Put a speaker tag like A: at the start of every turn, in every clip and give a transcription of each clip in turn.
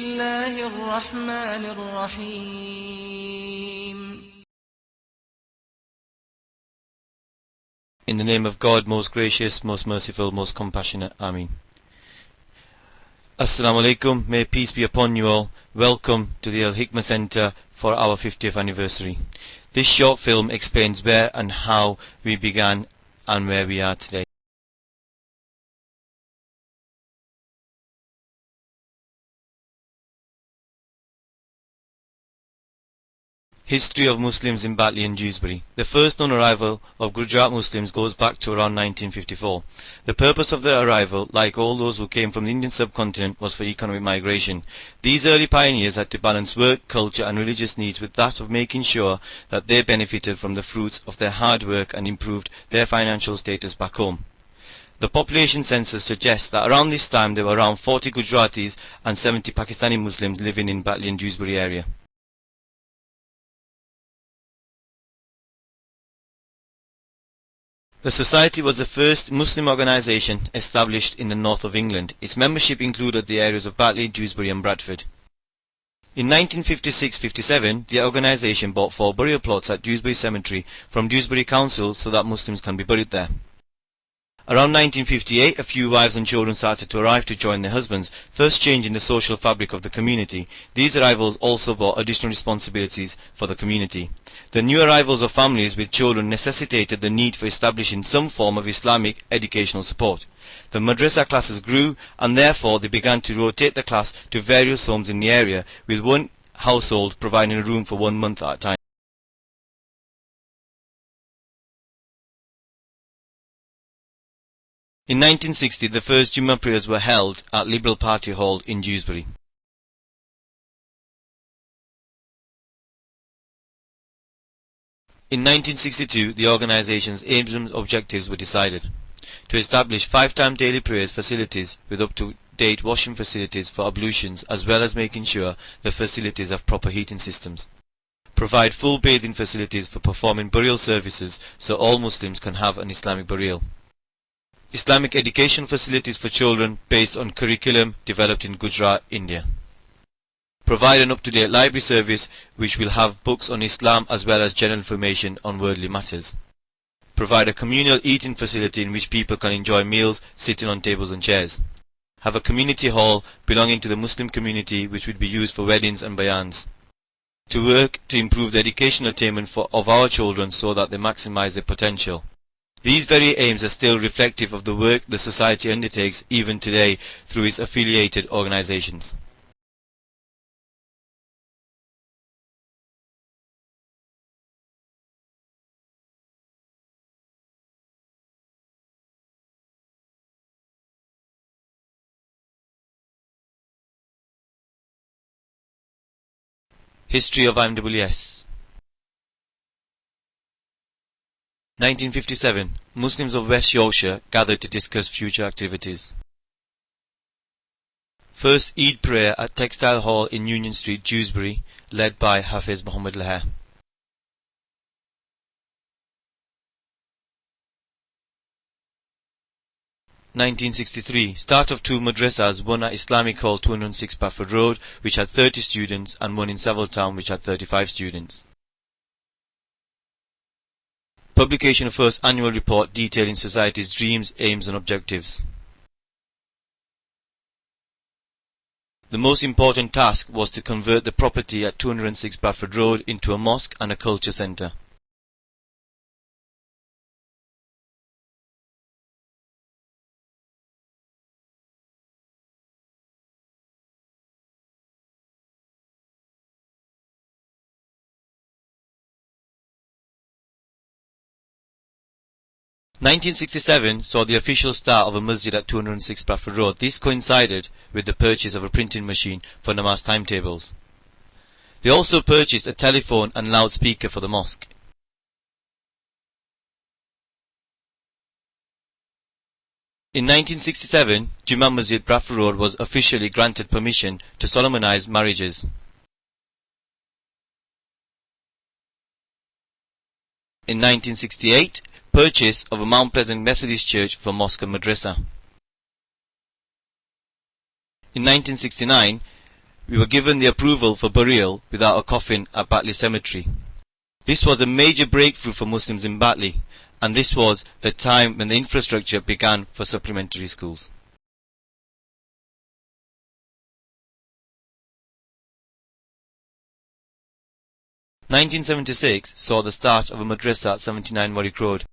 A: الله الرحمن الرحيم.
B: In the name of God, most gracious, most merciful, most compassionate. Ameen. Assalamu alaikum. May peace be upon you all. Welcome to the Al Hikmah Center for our 50th anniversary. This short film explains where and how we began and where we are today. History of Muslims in Batley and Dewsbury. The first known arrival of Gujarat Muslims goes back to around 1954. The purpose of their arrival, like all those who came from the Indian subcontinent, was for economic migration. These early pioneers had to balance work, culture and religious needs with that of making sure that they benefited from the fruits of their hard work and improved their financial status back home. The population census suggests that around this time there were around 40 Gujaratis and 70 Pakistani Muslims living in Batley and Dewsbury area. The Society was the first Muslim organisation established in the north of England. Its membership included the areas of Batley, Dewsbury and Bradford. In 1956-57, the organisation bought 4 burial plots at Dewsbury Cemetery from Dewsbury Council so that Muslims can be buried there. Around 1958, a few wives and children started to arrive to join their husbands, thus changing the social fabric of the community. These arrivals also brought additional responsibilities for the community. The new arrivals of families with children necessitated the need for establishing some form of Islamic educational support. The madrasa classes grew, and therefore they began to rotate the class to various homes in the area, with one household providing a room for 1 month at a time. In 1960, the first Jummah prayers were held at Liberal Party Hall in Dewsbury. In 1962, the organisation's aims and objectives were decided: to establish 5-time daily prayers facilities with up-to-date washing facilities for ablutions, as well as making sure the facilities have proper heating systems. Provide full bathing facilities for performing burial services so all Muslims can have an Islamic burial. Islamic education facilities for children based on curriculum developed in Gujarat, India. Provide an up-to-date library service which will have books on Islam as well as general information on worldly matters. Provide a communal eating facility in which people can enjoy meals sitting on tables and chairs. Have a community hall belonging to the Muslim community which would be used for weddings and bayans. To work to improve the educational attainment of our children so that they maximize their potential. These very aims are still reflective of the work the Society undertakes even today through its affiliated organisations. History of IMWS. 1957. Muslims of West Yorkshire gathered to discuss future activities. First Eid prayer at Textile Hall in Union Street, Dewsbury, led by Hafiz Muhammad Lahir. (1963) Start of 2 madrasas, one at Islamic Hall 206 Bafford Road, which had 30 students, and one in Savile Town, which had 35 students. Publication of first annual report detailing Society's dreams, aims and objectives. The most important task was to convert the property at 206 Bafford Road into a mosque and a culture centre. (1967) saw the official start of a masjid at 206 Bradford Road. This coincided with the purchase of a printing machine for namaz timetables. They also purchased a telephone and loudspeaker for the mosque. In 1967, Jummah Masjid Bradford Road was officially granted permission to solemnize marriages. In 1968, purchase of a Mount Pleasant Methodist Church for mosque and madrasa. In 1969, we were given the approval for burial without a coffin at Batley Cemetery. This was a major breakthrough for Muslims in Batley, and this was the time when the infrastructure began for supplementary schools. "1976 saw the start of a madrasa at 79 Warwick Road,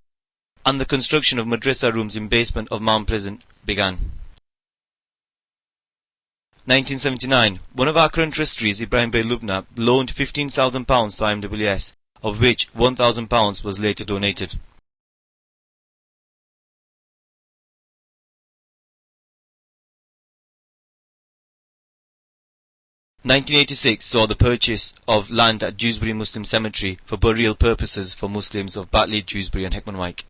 B: and the construction of madrasa rooms in basement of Mount Pleasant began. 1979, one of our current trustees, Ibrahim Bey Lubna, loaned £15,000 to IMWS, of which £1,000 was later donated. "1986 saw the purchase of land at Dewsbury Muslim Cemetery for burial purposes for Muslims of Batley, Dewsbury and Heckmanwike.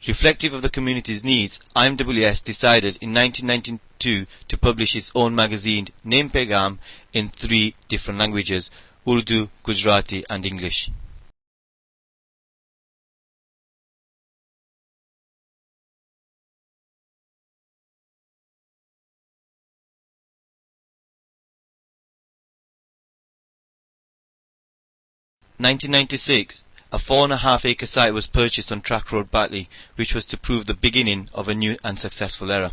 B: Reflective of the community's needs, IMWS decided in 1992 to publish its own magazine, named Pegam, in 3 different languages: Urdu, Gujarati and English. "1996, a 4.5-acre site was purchased on Track Road, Batley, which was to prove the beginning of a new and successful era.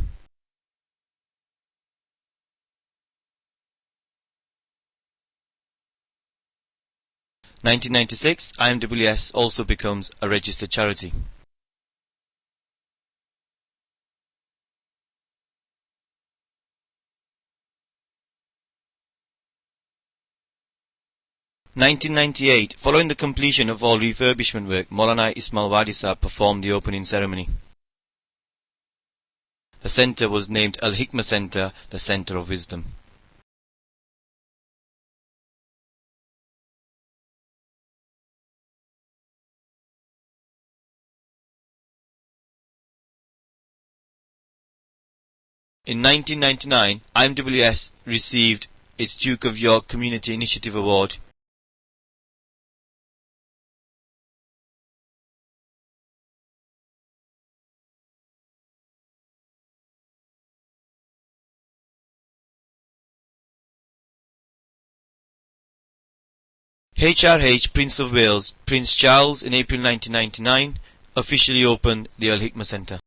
B: "1996, IMWS also becomes a registered charity. "1998, following the completion of all refurbishment work, Maulana Ismail Wadi Sahab performed the opening ceremony. The centre was named Al Hikmah Centre, the Centre of Wisdom. In 1999, IMWS received its Duke of York Community Initiative Award. HRH Prince of Wales, Prince Charles, in April 1999, officially opened the Al Hikmah Centre.